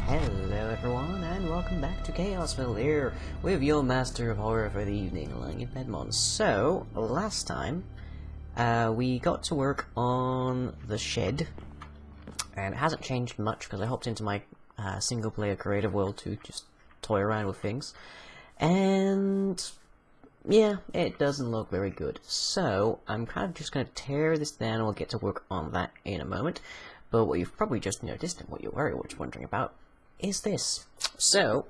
Hello everyone, and welcome back to Chaosville here, with your master of horror for the evening, Pedmon. So, last time, we got to work on the shed, and it hasn't changed much because I hopped into my single-player creative world to just toy around with things, and yeah, it doesn't look very good. So, I'm kind of just going to tear this down, and we'll get to work on that in a moment. But what you've probably just noticed, and what you're very much wondering about, is this. So,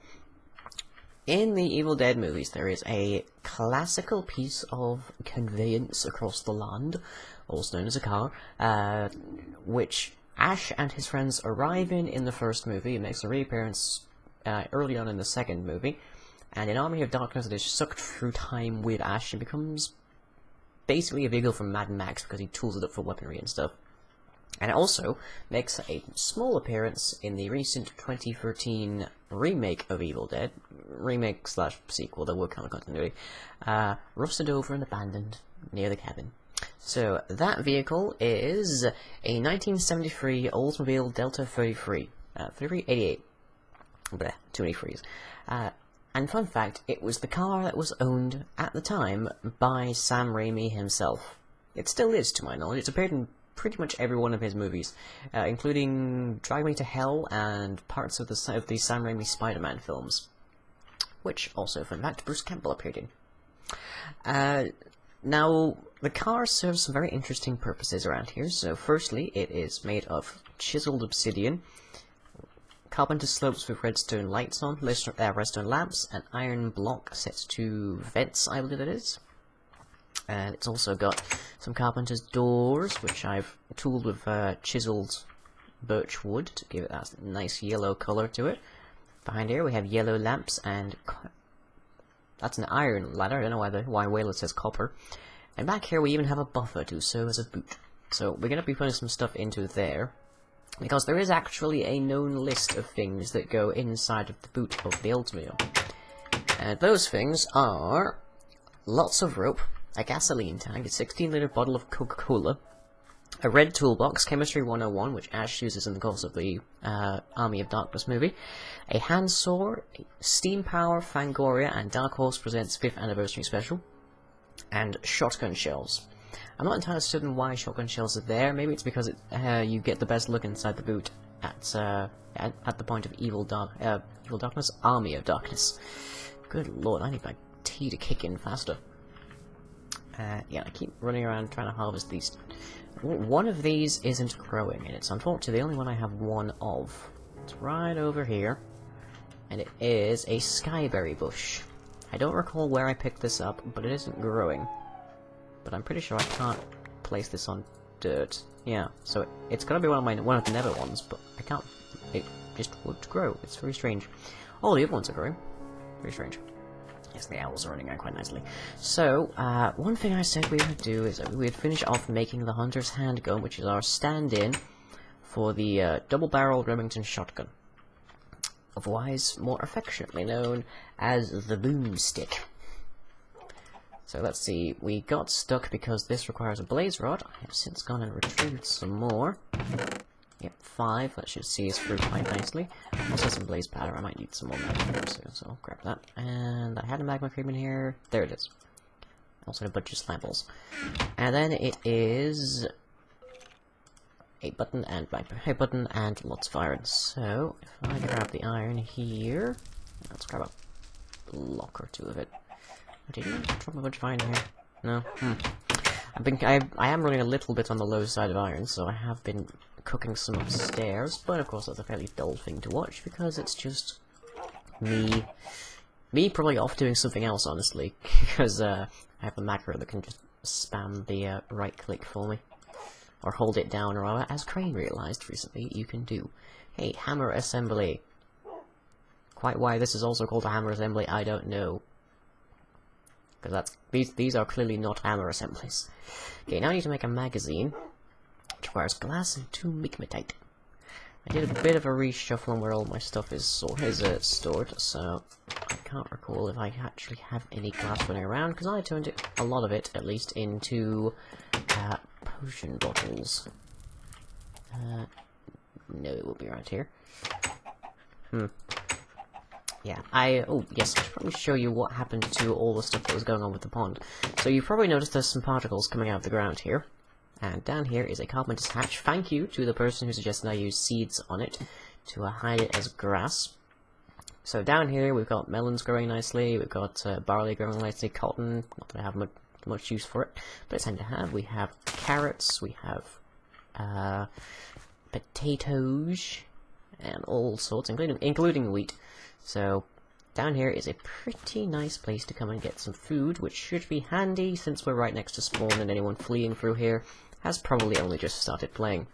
in the Evil Dead movies, there is a classical piece of conveyance across the land, also known as a car, which Ash and his friends arrive in the first movie. It makes a reappearance early on in the second movie, and in Army of Darkness it is sucked through time with Ash and becomes basically a vehicle from Mad Max because he tools it up for weaponry and stuff. And it also makes a small appearance in the recent 2013 remake of Evil Dead, remake/sequel, there were kind of continuity, rusted over and abandoned near the cabin. So that vehicle is a 1973 Oldsmobile Delta 33, 3388, bleh, too many threes. And fun fact, it was the car that was owned at the time by Sam Raimi himself. It still is, to my knowledge. It's appeared in pretty much every one of his movies, including Drag Me to Hell and parts of the Sam Raimi Spider-Man films, which also, fun fact, Bruce Campbell appeared in. Now, the car serves some very interesting purposes around here. So, firstly, it is made of chiseled obsidian, carpenter slopes with redstone lights on, redstone lamps, and iron block set to vents, I believe it is. And it's also got some carpenter's doors, which I've tooled with chiseled birch wood to give it that nice yellow colour to it. Behind here we have yellow lamps, and that's an iron ladder. I don't know why Whaler says copper. And back here we even have a buffer to serve as a boot. So we're going to be putting some stuff into there, because there is actually a known list of things that go inside of the boot of the Oldsmobile. And those things are lots of rope, a gasoline tank, a 16-litre bottle of Coca-Cola, a red toolbox, Chemistry 101, which Ash uses in the course of the Army of Darkness movie, a handsaw, Steam Power, Fangoria, and Dark Horse Presents 5th Anniversary Special, and shotgun shells. I'm not entirely certain why shotgun shells are there. Maybe it's because you get the best look inside the boot at the point of Evil Darkness, Army of Darkness. Good lord, I need my tea to kick in faster. Yeah, I keep running around trying to harvest these. One of these isn't growing, and it's unfortunately the only one I have one of. It's right over here, and it is a skyberry bush. I don't recall where I picked this up, but it isn't growing. But I'm pretty sure I can't place this on dirt. Yeah, so it's gonna be one of the nether ones, but I can't. It just won't grow. It's very strange. All the other ones are growing. Very strange. Yes, the owls are running around quite nicely. So, one thing I said we would do is we'd finish off making the Hunter's Handgun, which is our stand-in for the double-barreled Remington shotgun, otherwise more affectionately known as the Boomstick. So let's see, we got stuck because this requires a blaze rod. I have since gone and retrieved some more. Yep, 5, that should see us through quite nicely. Also some blaze powder, I might need some more magma cream soon, so I'll grab that. And I had a magma cream in here, there it is. Also a bunch of samples. And then it is a button and lots of iron. So, if I grab the iron here, let's grab a block or two of it. Did you drop a bunch of iron here? No? I am running a little bit on the low side of iron, so I have been cooking some upstairs, but of course that's a fairly dull thing to watch, because it's just me probably off doing something else, honestly, because I have a macro that can just spam the right click for me, or hold it down, or as Crane realized recently, you can do. Hey, hammer assembly. Quite why this is also called a hammer assembly, I don't know. Because these are clearly not hammer assemblies. Okay, now I need to make a magazine, which requires glass and 2 migmatite. I did a bit of a reshuffle on where all my stuff is stored, so I can't recall if I actually have any glass running around, because I turned a lot of it, at least, into potion bottles. No, it will be right here. Yeah, oh, yes, I should probably show you what happened to all the stuff that was going on with the pond. So you probably noticed there's some particles coming out of the ground here. And down here is a carpenter's hatch. Thank you to the person who suggested I use seeds on it to hide it as grass. So down here we've got melons growing nicely, we've got barley growing nicely, cotton, not that I have much use for it, but it's time to have. We have carrots, we have potatoes, and all sorts, including wheat. So down here is a pretty nice place to come and get some food, which should be handy since we're right next to spawn and anyone fleeing through here has probably only just started playing.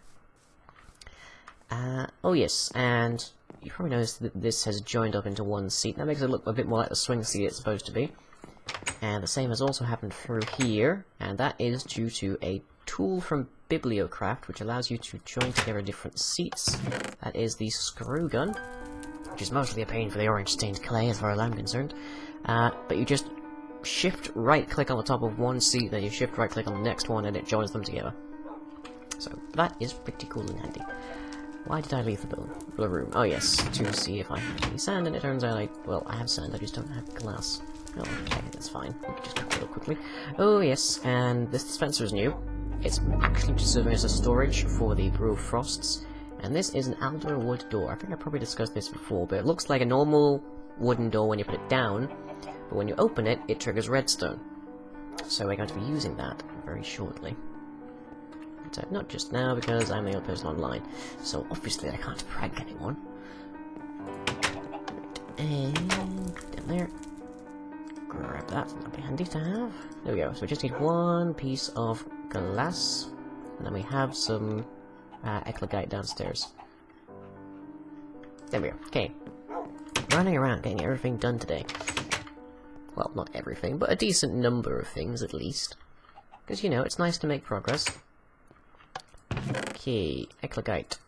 Oh yes, and you probably noticed that this has joined up into one seat. That makes it look a bit more like the swing seat it's supposed to be. And the same has also happened through here, and that is due to a tool from Bibliocraft, which allows you to join together different seats. That is the screw gun, which is mostly a pain for the orange stained clay as far as I'm concerned. But you just shift right click on the top of one seat, then you shift right click on the next one, and it joins them together. So that is pretty cool and handy. Why did I leave the room? Oh yes, to see if I have any sand, and it turns out well, I have sand, I just don't have glass. Oh, okay, that's fine. We can just cook it up quickly. Oh yes, and this dispenser is new. It's actually just serving as a storage for the brew of frosts, and this is an alder wood door. I think I probably discussed this before, but it looks like a normal wooden door when you put it down, but when you open it, it triggers redstone. So we're going to be using that very shortly. So not just now, because I'm the only person online, so obviously I can't prank anyone. And down there. Grab that, that'll be handy to have. There we go, so we just need one piece of glass, and then we have some eclogite downstairs. There we go, okay. Running around, getting everything done today. Well, not everything, but a decent number of things at least. Because, you know, it's nice to make progress. Okay, eclogite.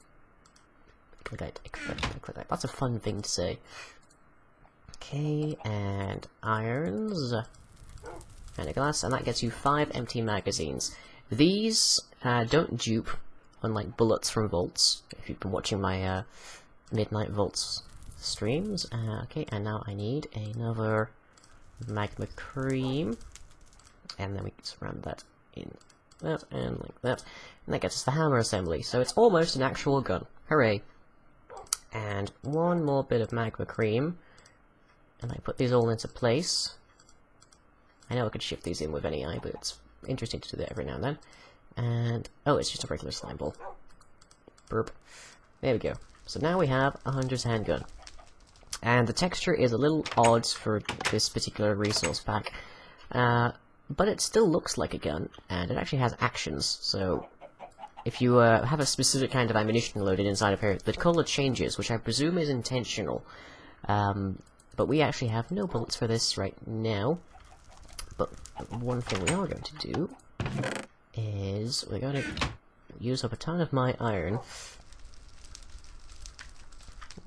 Eclogite. That's a fun thing to say. Okay, and irons. And a glass, and that gets you 5 empty magazines. These don't dupe, unlike bullets from Volts, if you've been watching my Midnight Volts streams. Okay, and now I need another magma cream. And then we can surround that in that, and like that. And that gets us the hammer assembly, so it's almost an actual gun. Hooray! And one more bit of magma cream. And I put these all into place. I know I could shift these in with any eye, but it's interesting to do that every now and then. And, oh, it's just a regular slime ball. Burp. There we go. So now we have a Hunter's handgun. And the texture is a little odd for this particular resource pack. But it still looks like a gun, and it actually has actions, so if you have a specific kind of ammunition loaded inside of here, the color changes, which I presume is intentional. But we actually have no bullets for this right now. But one thing we are going to do is we're going to use up a ton of my iron.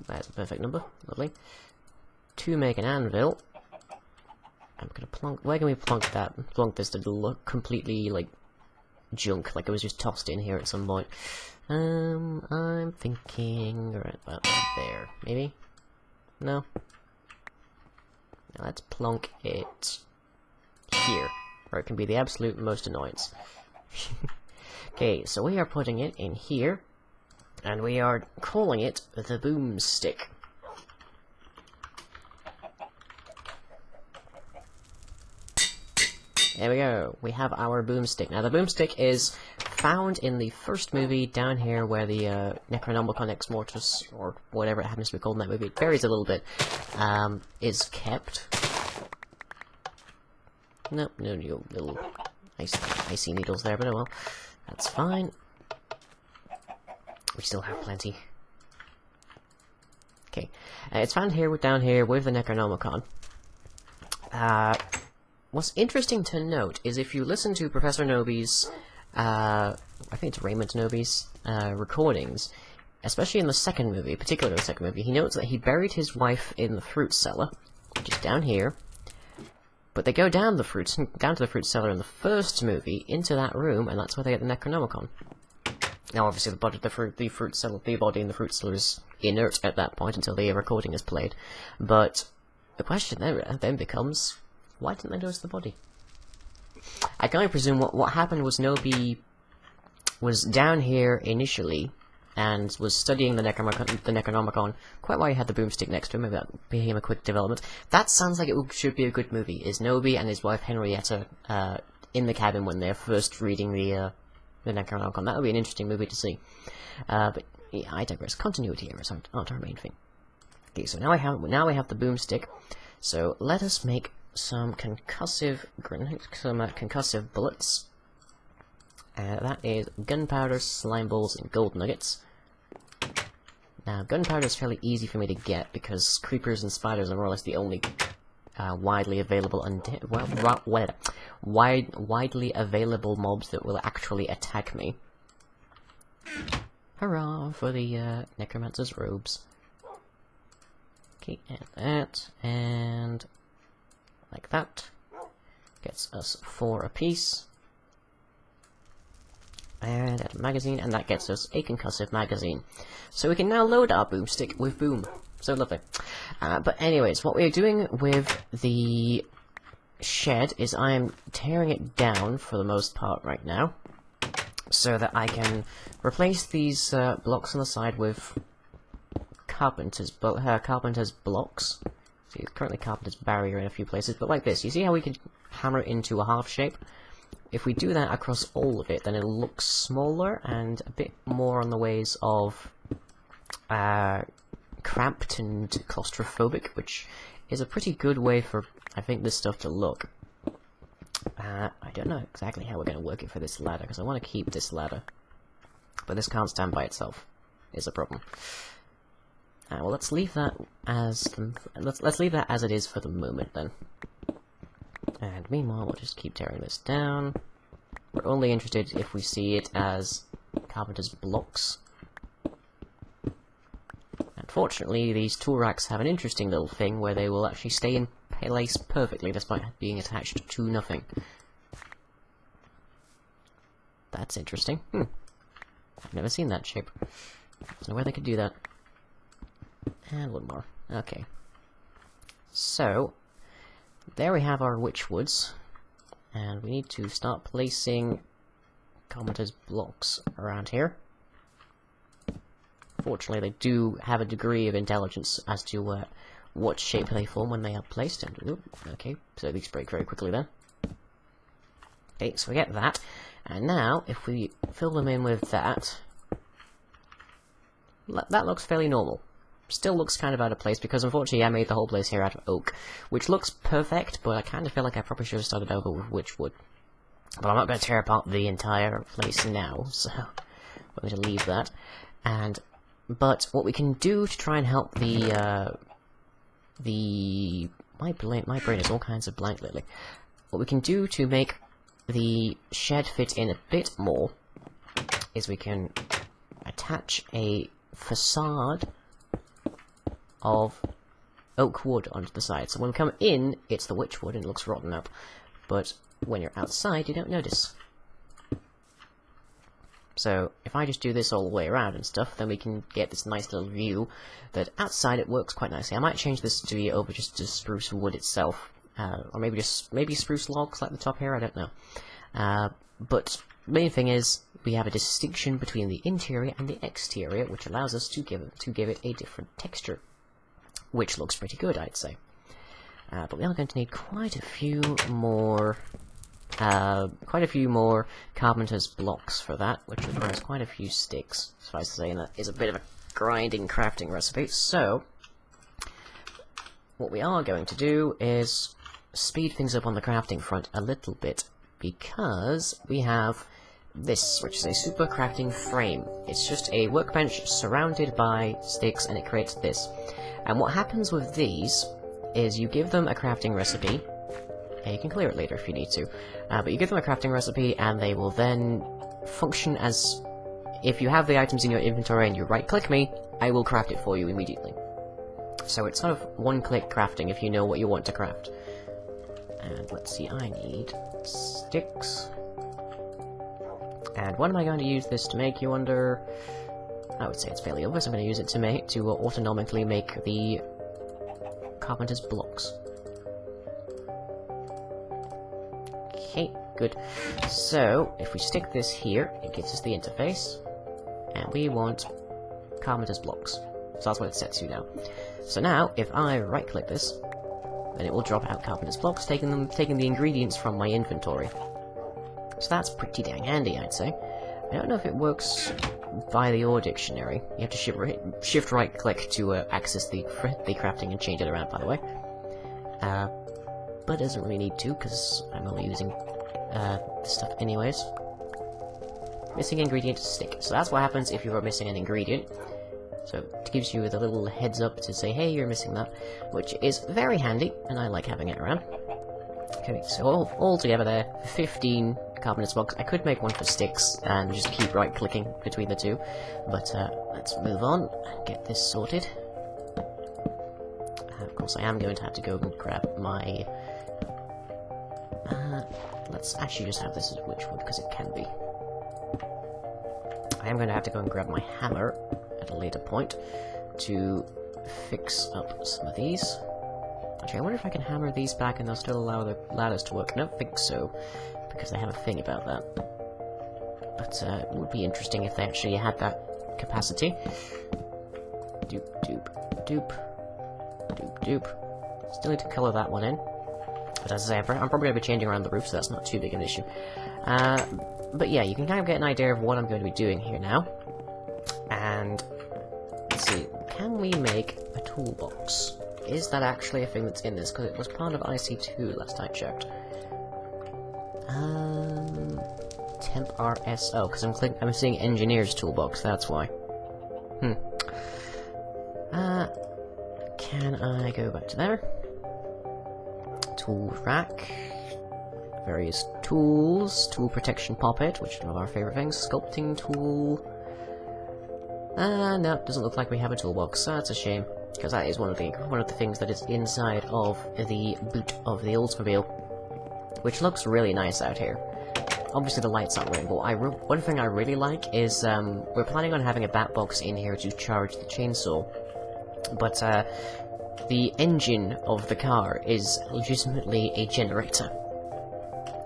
That's a perfect number, lovely. To make an anvil. I'm gonna plonk. Where can we plonk that? Plonk this to look completely like junk, like it was just tossed in here at some point. I'm thinking right about there, maybe. No. Now let's plonk it here, where it can be the absolute most annoyance. Okay, so we are putting it in here, and we are calling it the Boomstick. There we go, we have our Boomstick. Now the Boomstick is found in the first movie down here where the Necronomicon Ex Mortis, or whatever it happens to be called in that movie, it varies a little bit, is kept. Nope, no little icy needles there, but oh well, that's fine. We still have plenty. Okay, it's found here, down here, with the Necronomicon. What's interesting to note is if you listen to Professor Noby's, I think it's Raymond Noby's, recordings, especially in the second movie, particularly in the second movie, he notes that he buried his wife in the fruit cellar, which is down here, but they go down to the fruit cellar in the first movie, into that room, and that's where they get the Necronomicon. Now, obviously, the body in the fruit cellar is inert at that point until the recording is played. But the question then becomes, why didn't they notice the body? I can only presume what happened was Nobi was down here initially and was studying the Necronomicon quite while he had the boomstick next to him. Maybe that became a quick development. That sounds like it should be a good movie. Is Nobi and his wife Henrietta in the cabin when they're first reading the Necronomicon? That would be an interesting movie to see. But yeah, I digress. Continuity errors aren't our main thing. Okay, so now we have the boomstick. So let us make some concussive bullets. That is gunpowder, slime balls, and gold nuggets. Now, gunpowder is fairly easy for me to get because creepers and spiders are more or less the only widely available widely available mobs that will actually attack me. Hurrah for the necromancer's robes. Okay, and that, and like that. Gets us 4 apiece. And add a magazine, and that gets us a concussive magazine. So we can now load our boomstick with boom. So lovely. But anyways, what we're doing with the shed is I am tearing it down for the most part right now, so that I can replace these blocks on the side with carpenter's blocks. See, it's currently carpenter's barrier in a few places, but like this. You see how we can hammer it into a half shape? If we do that across all of it, then it'll look smaller and a bit more on the ways of cramped and claustrophobic, which is a pretty good way for, I think, this stuff to look. I don't know exactly how we're going to work it for this ladder, because I want to keep this ladder. But this can't stand by itself, is a problem. Well, let's leave that as let's leave that as it is for the moment, then. And meanwhile, we'll just keep tearing this down. We're only interested if we see it as carpenter's blocks. Unfortunately, these tool racks have an interesting little thing where they will actually stay in place perfectly despite being attached to nothing. That's interesting. I've never seen that shape. There's no way they could do that. And one more. Okay. So, there we have our witchwoods, and we need to start placing carpenter's blocks around here. Fortunately, they do have a degree of intelligence as to what shape they form when they are placed. And okay, so these break very quickly then. Okay, so we get that, and now if we fill them in with that, that looks fairly normal. Still looks kind of out of place, because unfortunately I made the whole place here out of oak, which looks perfect, but I kind of feel like I probably should have started over with witchwood. But I'm not going to tear apart the entire place now, so I'm going to leave that. But what we can do to try and help my brain is all kinds of blank lately. What we can do to make the shed fit in a bit more is we can attach a facade of oak wood onto the side. So when we come in, it's the witchwood and it looks rotten up. But when you're outside, you don't notice. So if I just do this all the way around and stuff, then we can get this nice little view that outside it works quite nicely. I might change this to be over just to spruce wood itself. Or maybe spruce logs like the top here, I don't know. But the main thing is, we have a distinction between the interior and the exterior, which allows us to give it a different texture. Which looks pretty good, I'd say. But we are going to need quite a few more carpenter's blocks for that, which requires quite a few sticks, suffice to say, and that is a bit of a grinding crafting recipe. So, what we are going to do is speed things up on the crafting front a little bit, because we have this, which is a super crafting frame. It's just a workbench surrounded by sticks, and it creates this. And what happens with these is you give them a crafting recipe, and you can clear it later if you need to, but you give them a crafting recipe and they will then function as, if you have the items in your inventory and you right-click me, I will craft it for you immediately. So it's sort of one-click crafting if you know what you want to craft. And let's see, I need sticks. And what am I going to use this to make, you wonder? I would say it's fairly obvious. I'm going to use it to autonomically make the carpenter's blocks. Okay, good. So, if we stick this here, it gives us the interface, and we want carpenter's blocks. So that's what it sets you now. So now, if I right-click this, then it will drop out carpenter's blocks, taking the ingredients from my inventory. So that's pretty dang handy, I'd say. I don't know if it works by the ore dictionary. You have to shift right-click to access the crafting and change it around, by the way. But it doesn't really need to, because I'm only using this stuff anyways. Missing ingredient to stick. So that's what happens if you are missing an ingredient. So it gives you the little heads up to say, hey, you're missing that, which is very handy, and I like having it around. Okay, so all together there, 15 carpenter's blocks. I could make one for sticks and just keep right-clicking between the two, but let's move on and get this sorted. Of course, I am going to have to go and grab my... let's actually just have this as witchwood, because it can be. I am going to have to go and grab my hammer at a later point to fix up some of these. Actually, I wonder if I can hammer these back and they'll still allow the ladders to work. I don't think so, because they have a thing about that. But it would be interesting if they actually had that capacity. Doop, doop, doop. Doop, doop. Still need to colour that one in. But as I say, I'm probably going to be changing around the roof, so that's not too big an issue. But yeah, you can kind of get an idea of what I'm going to be doing here now. And, let's see, can we make a toolbox? Is that actually a thing that's in this? Because it was part of IC2 last I checked. Temp RSO, because I'm seeing engineer's toolbox, that's why. Can I go back to there? Tool rack. Various tools. Tool protection poppet, which is one of our favorite things. Sculpting tool. No, doesn't look like we have a toolbox. That's a shame, because that is one of the things that is inside of the boot of the Oldsmobile, which looks really nice out here. Obviously the lights aren't working, but one thing I really like is we're planning on having a bat box in here to charge the chainsaw, but the engine of the car is legitimately a generator.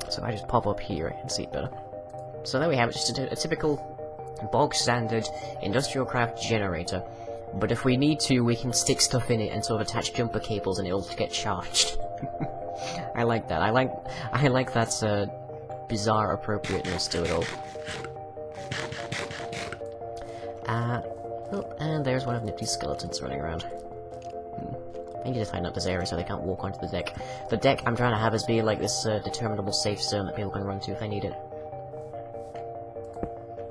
So I just pop up here, I can see it better. So there we have it, just a typical bog standard industrial craft generator. But if we need to, we can stick stuff in it and sort of attach jumper cables and it'll get charged. I like that. I like that bizarre appropriateness to it all. Oh, and there's one of Nifty's skeletons running around. I need to tighten up this area so they can't walk onto the deck. The deck I'm trying to have as be like this determinable safe zone that people can run to if they need it.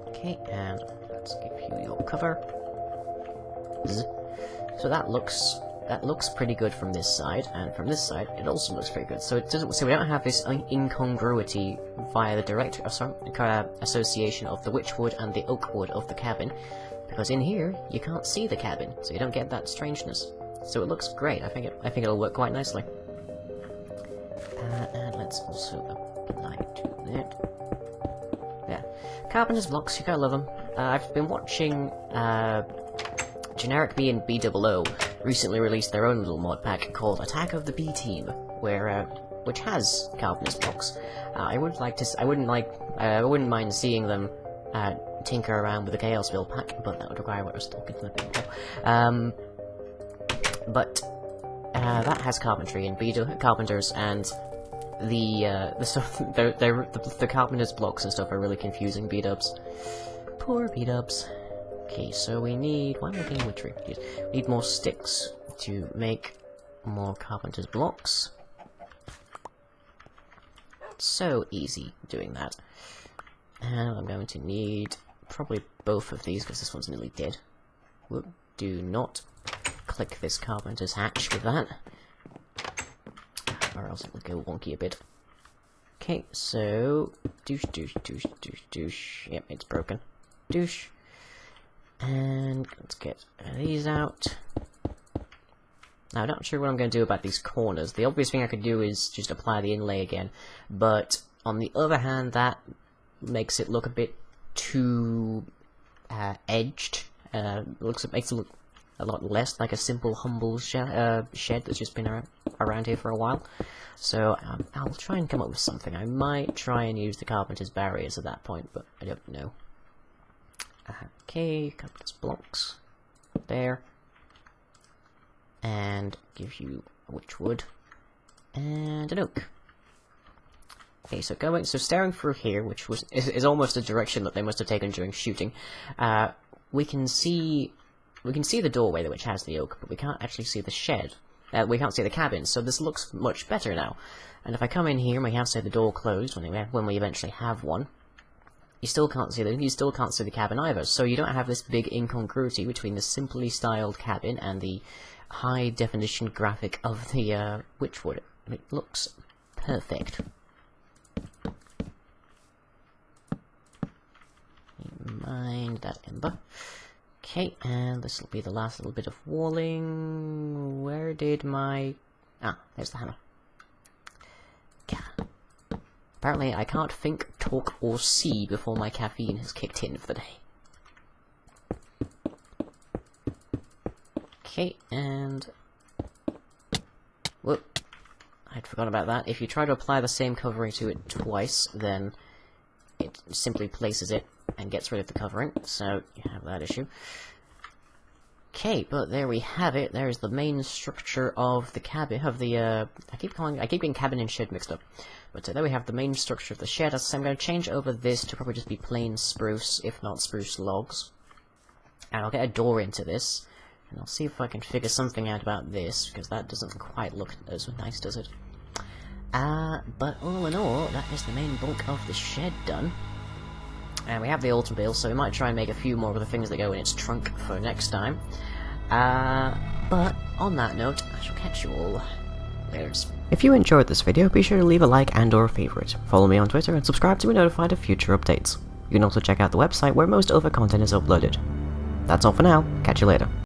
Okay, and let's give you your cover. So that looks pretty good from this side, and from this side it also looks pretty good. So it doesn't. So we don't have this incongruity via the direct association of the witchwood and the oakwood of the cabin, because in here you can't see the cabin, so you don't get that strangeness. So it looks great. I think it'll work quite nicely. And let's also apply to that. Yeah, carpenter's blocks. You gotta love them. I've been watching Generic B and BOO recently released their own little mod pack called Attack of the B Team, which has carpenter's blocks. I wouldn't mind seeing them tinker around with the Chaosville pack, but that would require us talking to the people. But that has carpentry and carpenters, and the stuff the carpenter's blocks and stuff are really confusing B-dubs. Poor B-dubs. Okay, so we need one more thing which we need more sticks to make more carpenter's blocks. So easy doing that. And I'm going to need probably both of these because this one's nearly dead. Whoop, do not click this carpenter's hatch with that, or else it will go wonky a bit. Okay, so douche, douche, douche, douche, douche. Yep, it's broken. Douche. And let's get these out. Now, I'm not sure what I'm going to do about these corners. The obvious thing I could do is just apply the inlay again, but on the other hand, that makes it look a bit too edged. Makes it look a lot less like a simple, humble shed that's just been around here for a while. So I'll try and come up with something. I might try and use the carpenter's barriers at that point, but I don't know. Okay, carpenter's blocks there, and give you a witch wood and an oak. Okay, so staring through here, which is almost the direction that they must have taken during shooting, we can see the doorway which has the oak, but we can't actually see the shed. We can't see the cabin, so this looks much better now. And if I come in here and we have, say, the door closed when we eventually have one, you still can't see the cabin either. So you don't have this big incongruity between the simply styled cabin and the high definition graphic of the witchwood. It looks perfect. Mind that ember. Okay, and this will be the last little bit of walling. Where did my... Ah, there's the hammer. Yeah. Apparently I can't think, talk, or see before my caffeine has kicked in for the day. Okay, and... Whoop. I'd forgotten about that. If you try to apply the same covering to it twice, then it simply places it and gets rid of the covering, so you have that issue. Okay, but there we have it. There's the main structure of the cabin, I keep getting cabin and shed mixed up. But there we have the main structure of the shed. As I say, I'm going to change over this to probably just be plain spruce, if not spruce logs. And I'll get a door into this, and I'll see if I can figure something out about this, because that doesn't quite look as nice, does it? But all in all, that is the main bulk of the shed done. And we have the Oldsmobile, so we might try and make a few more of the things that go in its trunk for next time. But on that note, I shall catch you all later. If you enjoyed this video, be sure to leave a like and or a favourite. Follow me on Twitter and subscribe to be notified of future updates. You can also check out the website where most other content is uploaded. That's all for now. Catch you later.